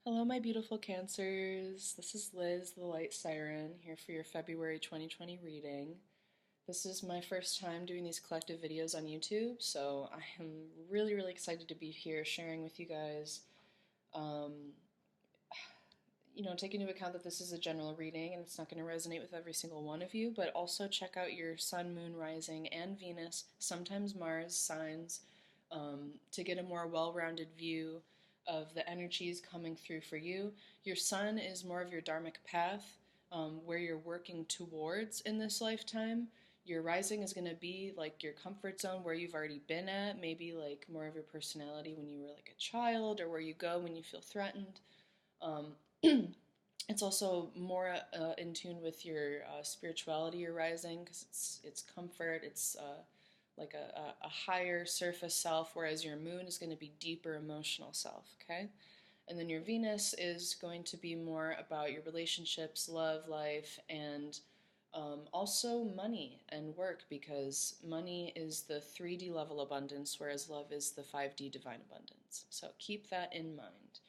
Hello, my beautiful Cancers. This is Liz, the Light Siren, here for your February 2020 reading. This is my first time doing these collective videos on YouTube, so I am really excited to be here sharing with you guys. Um, take into account that this is a general reading and it's not going to resonate with every single one of you, but also check out your Sun, Moon, Rising, and Venus, sometimes Mars signs, to get a more well-rounded view of the energies coming through for you. Your Sun is more of your dharmic path, where you're working towards in this lifetime. Your Rising is going to be like your comfort zone where you've already been at, maybe like more of your personality when you were like a child, or where you go when you feel threatened. Um, it's also more in tune with your spirituality, your rising, because it's comfort. It's like a higher surface self, whereas your moon is going to be deeper emotional self. Okay, and then your Venus is going to be more about your relationships, love, life, and also money and work, because money is the 3D level abundance, whereas love is the 5D divine abundance. So keep that in mind.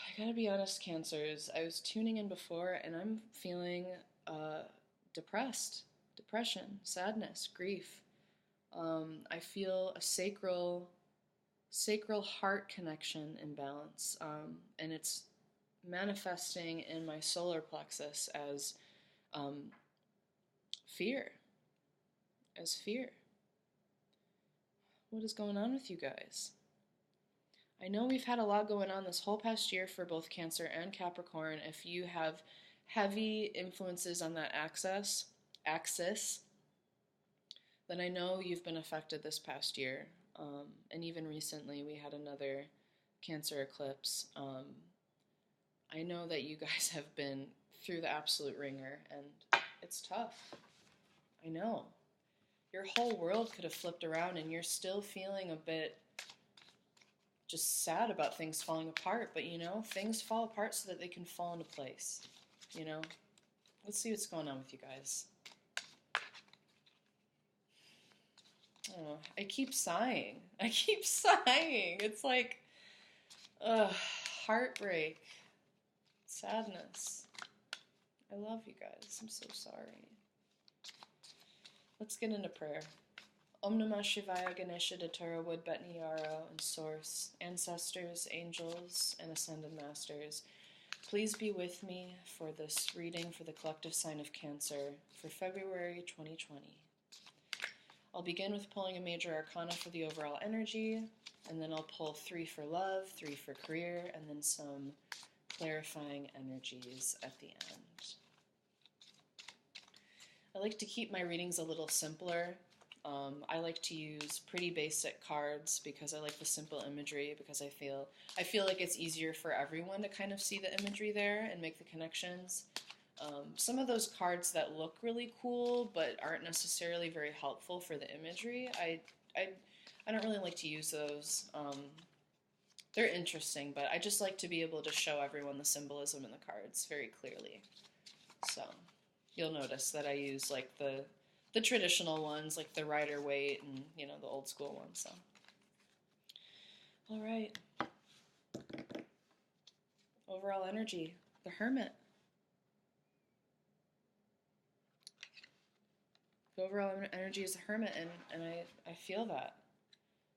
I gotta be honest, Cancers. I was tuning in before and I'm feeling depression, sadness, grief. I feel a sacral heart connection imbalance, and it's manifesting in my solar plexus as um, fear. As fear. What is going on with you guys? I know we've had a lot going on this whole past year for both Cancer and Capricorn. If you have heavy influences on that axis, then I know you've been affected this past year. And even recently, we had another Cancer eclipse. I know that you guys have been through the absolute ringer, and it's tough. I know. Your whole world could have flipped around, and you're still feeling a bit just sad about things falling apart, but things fall apart so that they can fall into place. Let's see what's going on with you guys. Oh, I keep sighing. It's like, heartbreak, sadness. I love you guys. I'm so sorry. Let's get into prayer. Om Namah Shivaya, Ganesha, Datura, Wood, Betni, Yarrow, and Source, ancestors, angels, and ascended masters, please be with me for this reading for the collective sign of Cancer for February 2020. I'll begin with pulling a major arcana for the overall energy, and then I'll pull 3 for love, 3 for career, and then some clarifying energies at the end. I like to keep my readings a little simpler. I like to use pretty basic cards because I like the simple imagery, because I feel like it's easier for everyone to kind of see the imagery there and make the connections. Some of those cards that look really cool but aren't necessarily very helpful for the imagery, I don't really like to use those. They're interesting, but I just like to be able to show everyone the symbolism in the cards very clearly. So you'll notice that I use like the traditional ones, like the Rider-Waite and the old school ones. So, all right. Overall energy, the Hermit. The overall energy is the Hermit, and I feel that.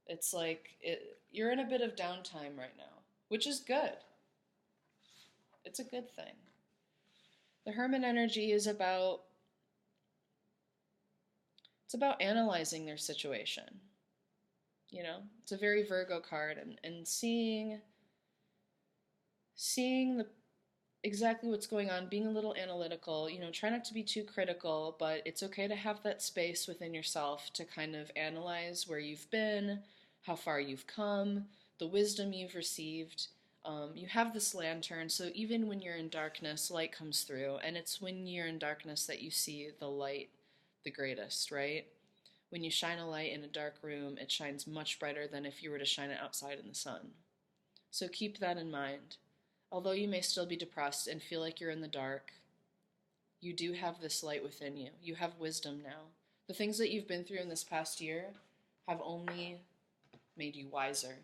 It's like you're in a bit of downtime right now, which is good. It's a good thing. The Hermit energy is about analyzing their situation. It's a very Virgo card, and seeing exactly what's going on, being a little analytical. Try not to be too critical, but it's okay to have that space within yourself to kind of analyze where you've been, how far you've come, the wisdom you've received. You have this lantern, so even when you're in darkness, light comes through, and it's when you're in darkness that you see the light the greatest, right? When you shine a light in a dark room, it shines much brighter than if you were to shine it outside in the sun. So keep that in mind. Although you may still be depressed and feel like you're in the dark, you do have this light within you. You have wisdom now. The things that you've been through in this past year have only made you wiser.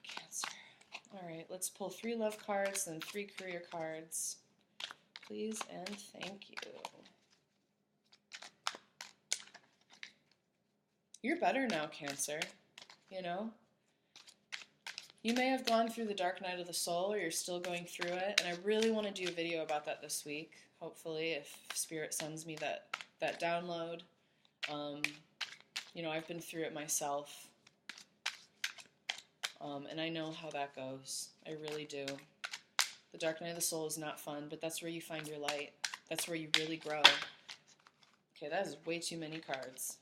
Cancer. All right, let's pull 3 love cards and 3 career cards. Please and thank you. You're better now, Cancer. You know? You may have gone through the dark night of the soul, or you're still going through it, and I really want to do a video about that this week, hopefully, if Spirit sends me that download. You know, I've been through it myself, and I know how that goes. I really do. The dark night of the soul is not fun, but that's where you find your light. That's where you really grow. Okay, that is way too many cards.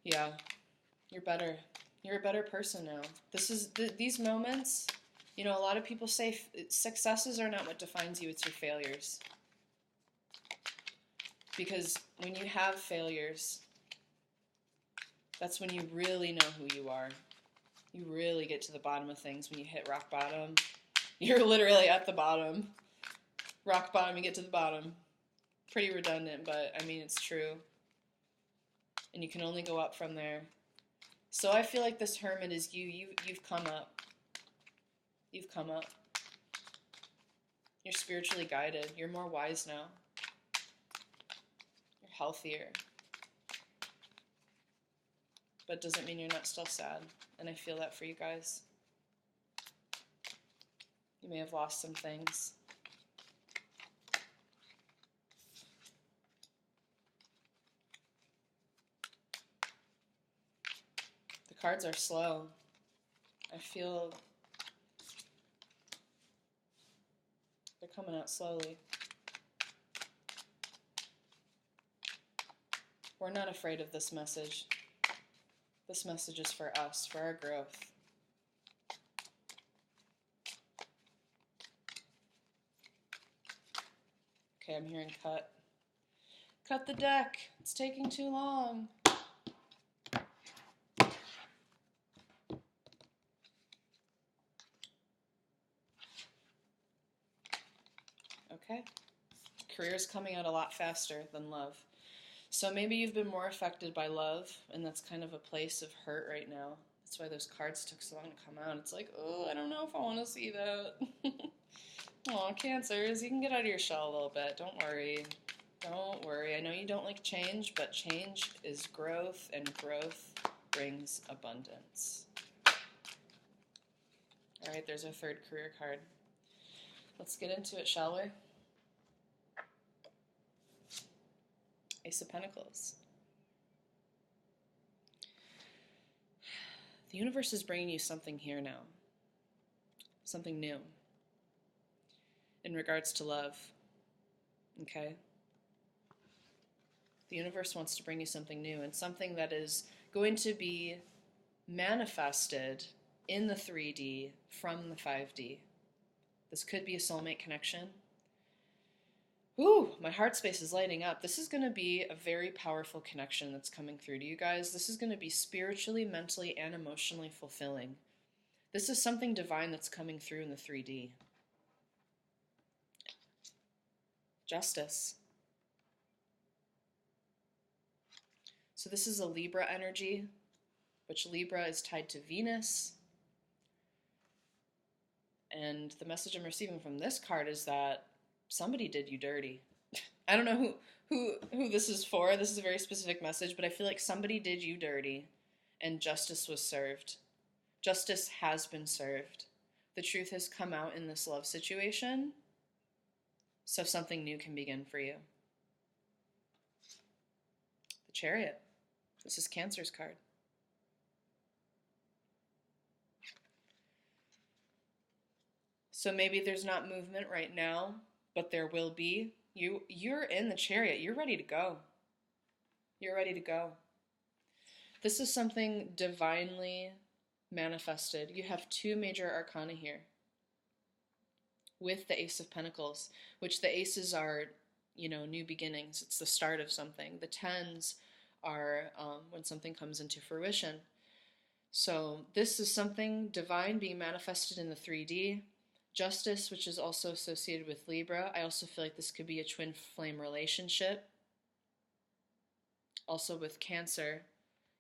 Yeah, you're better. You're a better person now. These moments, you know, a lot of people say successes are not what defines you, it's your failures. Because when you have failures, that's when you really know who you are. You really get to the bottom of things when you hit rock bottom. You're literally at the bottom. Rock bottom, you get to the bottom. Pretty redundant, but I mean, it's true. And you can only go up from there. So I feel like this Hermit is you. You've come up. You've come up. You're spiritually guided. You're more wise now. You're healthier. But it doesn't mean you're not still sad. And I feel that for you guys. You may have lost some things. The cards are slow. I feel they're coming out slowly. We're not afraid of this message. This message is for us, for our growth. Okay, I'm hearing cut. Cut the deck. It's taking too long. Okay. Career's coming out a lot faster than love. So maybe you've been more affected by love, and that's kind of a place of hurt right now. That's why those cards took so long to come out. It's like, oh, I don't know if I want to see that. Aw, Cancers, you can get out of your shell a little bit. Don't worry. Don't worry. I know you don't like change, but change is growth, and growth brings abundance. All right, there's our 3rd career card. Let's get into it, shall we? Ace of Pentacles. The universe is bringing you something here now. Something new. In regards to love. Okay? The universe wants to bring you something new, and something that is going to be manifested in the 3D from the 5D. This could be a soulmate connection. Ooh, my heart space is lighting up. This is going to be a very powerful connection that's coming through to you guys. This is going to be spiritually, mentally, and emotionally fulfilling. This is something divine that's coming through in the 3D. Justice. So this is a Libra energy, which Libra is tied to Venus. And the message I'm receiving from this card is that somebody did you dirty. I don't know who this is for. This is a very specific message, but I feel like somebody did you dirty and justice was served. Justice has been served. The truth has come out in this love situation, so something new can begin for you. The Chariot. This is Cancer's card. So maybe there's not movement right now, but there will be. You're in the Chariot. You're ready to go. You're ready to go. This is something divinely manifested. You have 2 major arcana here with the Ace of Pentacles, which the aces are, you know, new beginnings. It's the start of something. The 10s are when something comes into fruition. So this is something divine being manifested in the 3D. Justice, which is also associated with Libra. I also feel like this could be a twin flame relationship. Also with Cancer,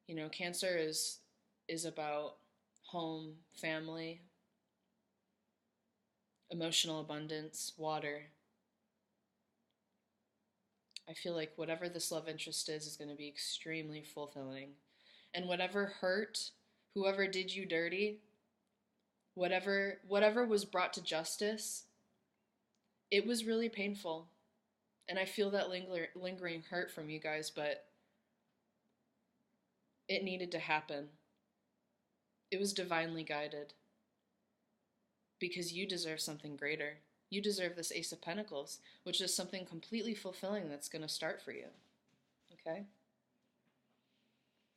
you know, Cancer is about home, family, emotional abundance, water. I feel like whatever this love interest is going to be extremely fulfilling. And whatever hurt, whoever did you dirty, whatever was brought to justice, it was really painful. And I feel that lingering hurt from you guys, but it needed to happen. It was divinely guided because you deserve something greater. You deserve this Ace of Pentacles, which is something completely fulfilling that's going to start for you. Okay?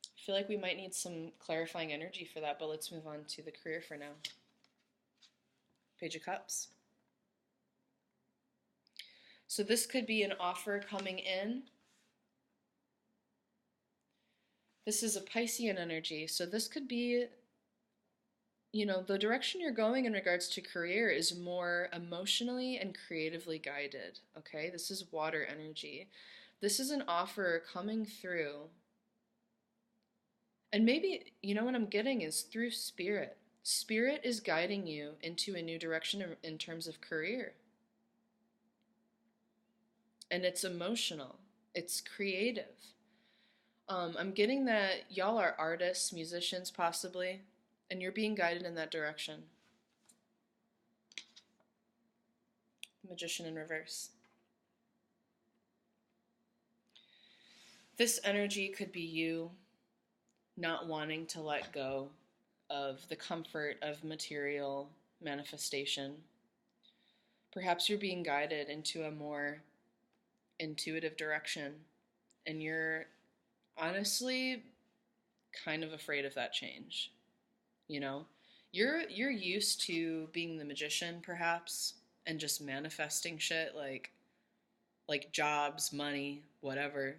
I feel like we might need some clarifying energy for that, but let's move on to the career for now. Page of Cups. So this could be an offer coming in. This is a Piscean energy, so this could be, you know, the direction you're going in regards to career is more emotionally and creatively guided, okay? This is water energy. This is an offer coming through. And maybe, you know what I'm getting is through spirit. Spirit is guiding you into a new direction in terms of career. And it's emotional. It's creative. I'm getting that y'all are artists, musicians possibly, and you're being guided in that direction. Magician in reverse. This energy could be you not wanting to let go of the comfort of material manifestation. Perhaps you're being guided into a more intuitive direction, and you're honestly kind of afraid of that change. You know, you're used to being the magician perhaps and just manifesting shit like jobs, money, whatever.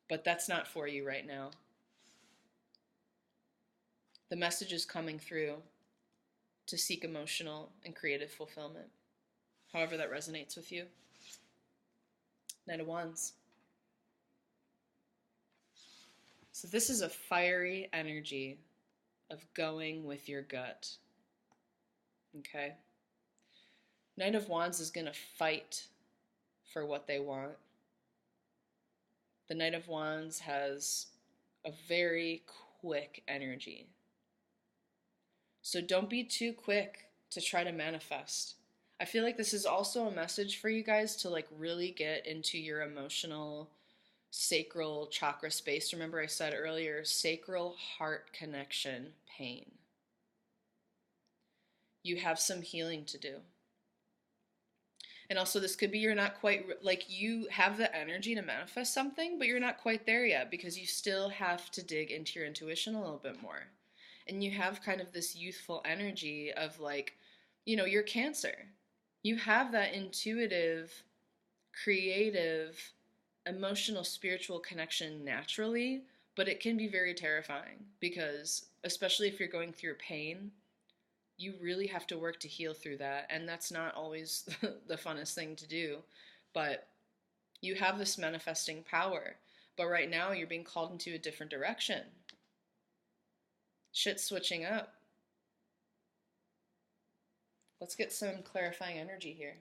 But that's not for you right now. The message is coming through to seek emotional and creative fulfillment. However that resonates with you. Knight of Wands. So this is a fiery energy of going with your gut. Okay? Knight of Wands is going to fight for what they want. The Knight of Wands has a very quick energy. So don't be too quick to try to manifest. I feel like this is also a message for you guys to like really get into your emotional sacral chakra space. Remember I said earlier, sacral heart connection pain. You have some healing to do. And also this could be you're not quite, like you have the energy to manifest something, but you're not quite there yet because you still have to dig into your intuition a little bit more. And you have kind of this youthful energy of like, you know, you're Cancer. You have that intuitive, creative, emotional, spiritual connection naturally, but it can be very terrifying because, especially if you're going through pain, you really have to work to heal through that. And that's not always the funnest thing to do, but you have this manifesting power. But right now you're being called into a different direction. Shit's switching up. Let's get some clarifying energy here.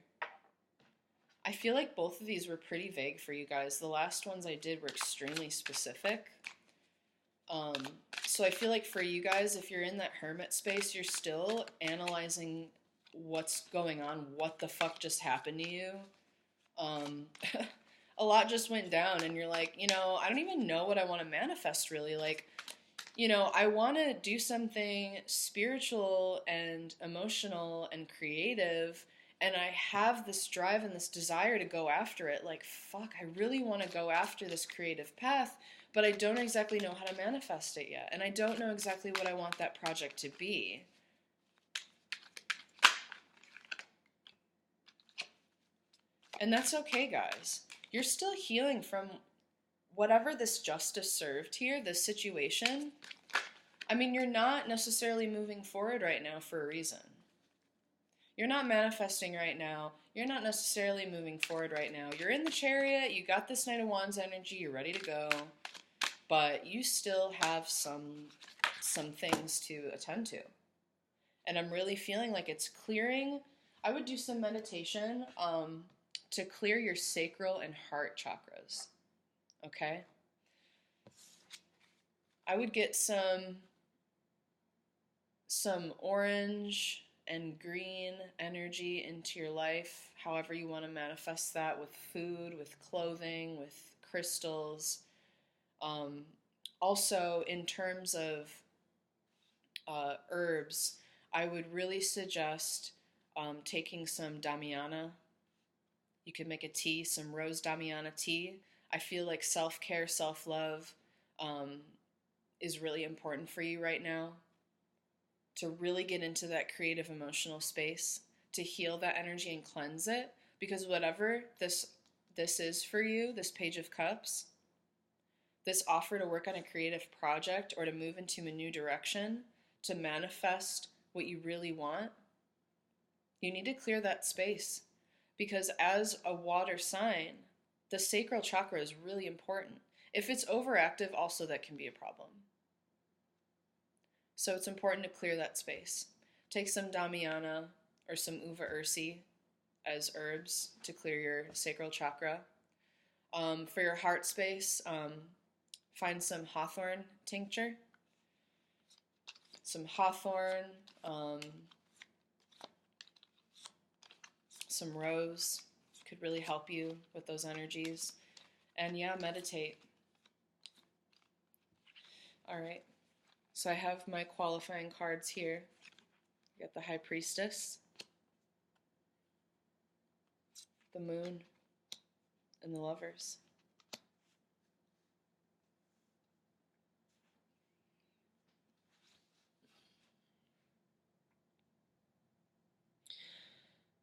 I feel like both of these were pretty vague for you guys. The last ones I did were extremely specific. So I feel like for you guys, if you're in that hermit space, you're still analyzing what's going on, what the fuck just happened to you. A lot just went down and you're like, you know, I don't even know what I want to manifest really. Like, you know, I want to do something spiritual and emotional and creative, and I have this drive and this desire to go after it. Like, fuck, I really want to go after this creative path, but I don't exactly know how to manifest it yet, and I don't know exactly what I want that project to be. And that's okay, guys. You're still healing from whatever this justice served here, this situation. I mean, you're not necessarily moving forward right now for a reason. You're not manifesting right now. You're not necessarily moving forward right now. You're in the Chariot. You got this Knight of Wands energy. You're ready to go. But you still have some things to attend to. And I'm really feeling like it's clearing. I would do some meditation to clear your sacral and heart chakras. Okay? I would get some orange and green energy into your life, however you want to manifest that, with food, with clothing, with crystals. Um, Also, in terms of herbs, I would really suggest taking some Damiana. You could make a tea, some rose Damiana tea. I feel like self-care, self-love um, is really important for you right now, to really get into that creative emotional space, to heal that energy and cleanse it, because whatever this is for you, this Page of Cups, this offer to work on a creative project or to move into a new direction, to manifest what you really want, you need to clear that space. Because as a water sign, the sacral chakra is really important. If it's overactive, also that can be a problem. So it's important to clear that space. Take some Damiana or some Uva Ursi as herbs to clear your sacral chakra. For your heart space, find some hawthorn tincture. Some hawthorn, some rose could really help you with those energies. And yeah, meditate. All right. So I have my qualifying cards here. I got the High Priestess, the Moon, and the Lovers.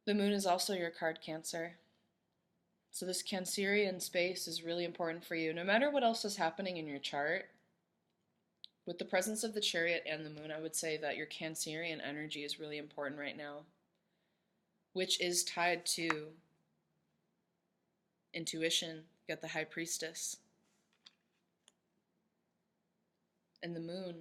The Moon is also your card, Cancer. So this Cancerian space is really important for you. No matter what else is happening in your chart, with the presence of the Chariot and the Moon, I would say that your Cancerian energy is really important right now, which is tied to intuition. You got the High Priestess and the Moon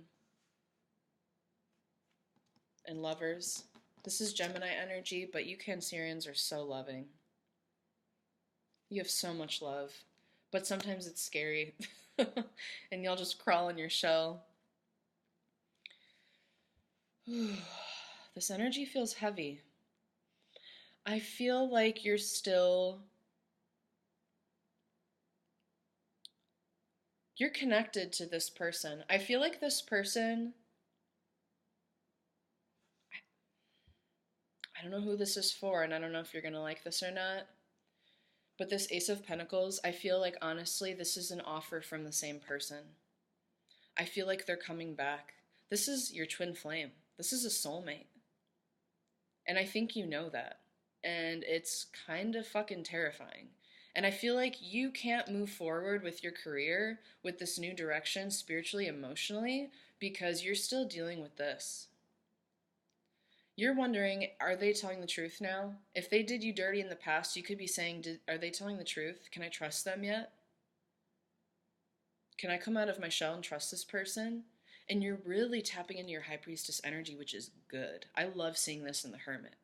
and Lovers. This is Gemini energy, but you Cancerians are so loving. You have so much love, but sometimes it's scary and y'all just crawl in your shell. This energy feels heavy. I feel like you're connected to this person. I feel like this person, I don't know who this is for, and I don't know if you're going to like this or not, but this Ace of Pentacles, I feel like honestly this is an offer from the same person. I feel like they're coming back. This is your twin flame. This is a soulmate. And I think you know that. And it's kind of fucking terrifying. And I feel like you can't move forward with your career, with this new direction, spiritually, emotionally, because you're still dealing with this. You're wondering, are they telling the truth now? If they did you dirty in the past, you could be saying, are they telling the truth? Can I trust them yet? Can I come out of my shell and trust this person? And you're really tapping into your High Priestess energy, which is good. I love seeing this in the Hermit.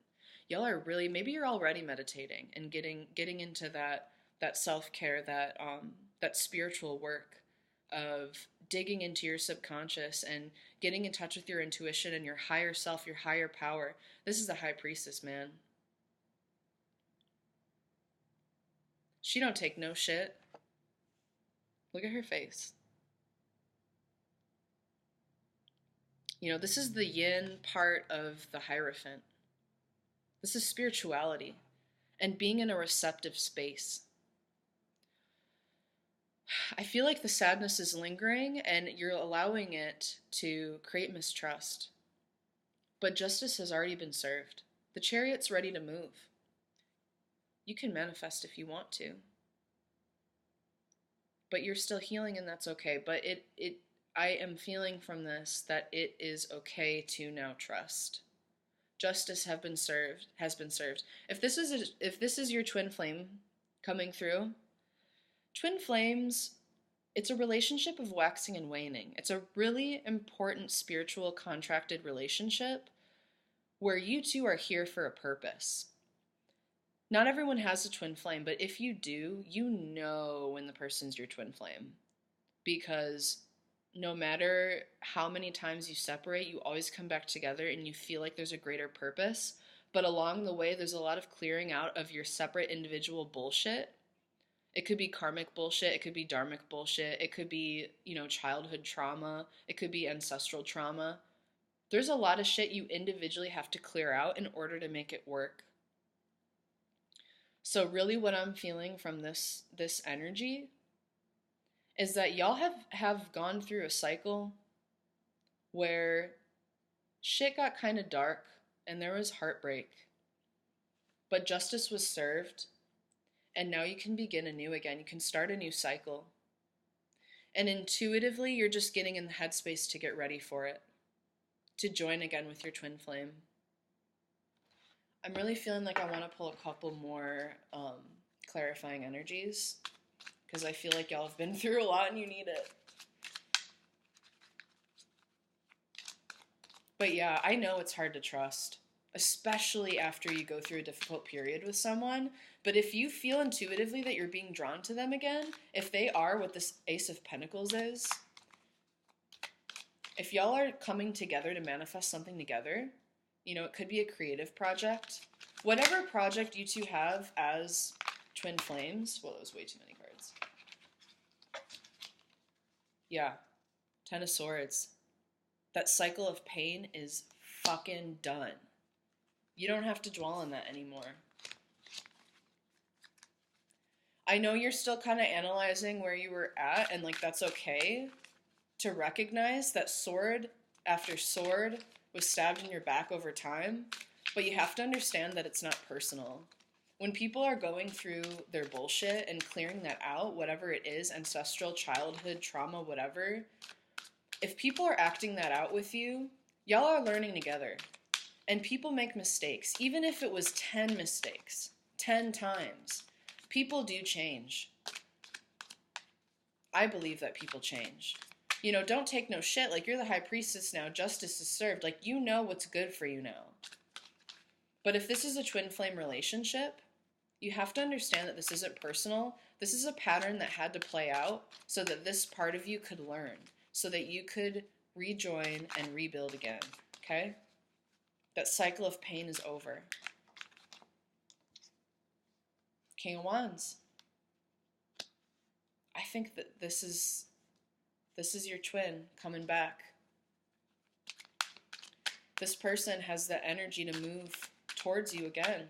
Y'all are really, maybe you're already meditating and getting into that self-care, that spiritual work of digging into your subconscious and getting in touch with your intuition and your higher self, your higher power. This is the High Priestess, man. She don't take no shit. Look at her face. You know, this is the yin part of the Hierophant. This is spirituality and being in a receptive space. I feel like the sadness is lingering and you're allowing it to create mistrust. But justice has already been served. The Chariot's ready to move. You can manifest if you want to. But you're still healing and that's okay. But I am feeling from this that it is okay to now trust. Justice has been served. If this is your twin flame coming through, twin flames, it's a relationship of waxing and waning. It's a really important spiritual contracted relationship where you two are here for a purpose. Not everyone has a twin flame, but if you do, you know when the person's your twin flame. Because no matter how many times you separate, you always come back together and you feel like there's a greater purpose. But along the way, there's a lot of clearing out of your separate individual bullshit. It could be karmic bullshit, it could be dharmic bullshit, it could be, childhood trauma, it could be ancestral trauma. There's a lot of shit you individually have to clear out in order to make it work. So really what I'm feeling from this energy is that y'all have gone through a cycle where shit got kind of dark and there was heartbreak. But justice was served, and now you can begin anew again. You can start a new cycle. And intuitively, you're just getting in the headspace to get ready for it, to join again with your twin flame. I'm really feeling like I want to pull a couple more clarifying energies, because I feel like y'all have been through a lot and you need it. But yeah, I know it's hard to trust, especially after you go through a difficult period with someone. But if you feel intuitively that you're being drawn to them again, if they are what this Ace of Pentacles is, if y'all are coming together to manifest something together, it could be a creative project. Whatever project you two have as twin flames, well, that was way too many cards. Yeah, Ten of Swords. That cycle of pain is fucking done. You don't have to dwell on that anymore. I know you're still kind of analyzing where you were at, and that's okay to recognize that sword after sword was stabbed in your back over time, but you have to understand that it's not personal. When people are going through their bullshit and clearing that out, whatever it is, ancestral, childhood, trauma, whatever, if people are acting that out with you, y'all are learning together. And people make mistakes. Even if it was 10 mistakes, 10 times, people do change. I believe that people change. Don't take no shit. You're the high priestess now. Justice is served. You know what's good for you now. But if this is a twin flame relationship, you have to understand that this isn't personal. This is a pattern that had to play out so that this part of you could learn, so that you could rejoin and rebuild again, okay? That cycle of pain is over. King of Wands. I think that this is your twin coming back. This person has the energy to move towards you again.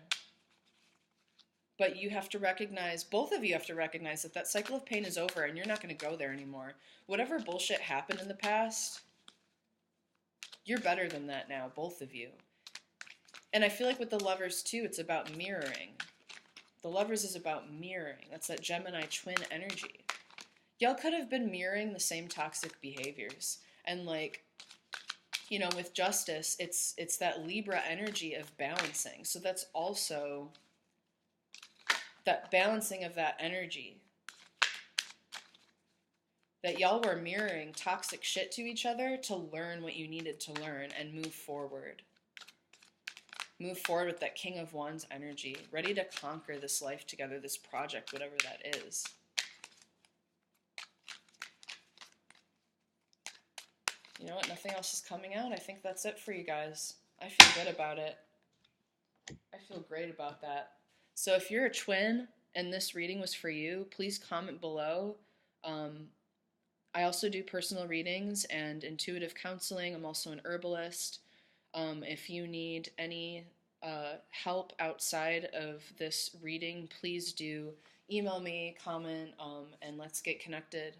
But you have to recognize, both of you have to recognize that cycle of pain is over and you're not going to go there anymore. Whatever bullshit happened in the past, you're better than that now, both of you. And I feel like with the Lovers too, it's about mirroring. The Lovers is about mirroring. That's that Gemini twin energy. Y'all could have been mirroring the same toxic behaviors. And with Justice, it's that Libra energy of balancing. So that's also that balancing of that energy. That y'all were mirroring toxic shit to each other to learn what you needed to learn and move forward. Move forward with that King of Wands energy, ready to conquer this life together, this project, whatever that is. You know what? Nothing else is coming out. I think that's it for you guys. I feel good about it. I feel great about that. So if you're a twin and this reading was for you, please comment below. I also do personal readings and intuitive counseling. I'm also an herbalist. If you need any help outside of this reading, please do email me, comment, and let's get connected.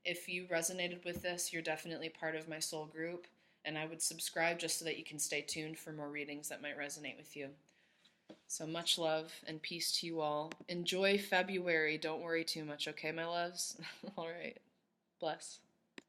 If you resonated with this, you're definitely part of my soul group, and I would subscribe just so that you can stay tuned for more readings that might resonate with you. So much love and peace to you all. Enjoy February. Don't worry too much, okay, my loves? All right. Bless.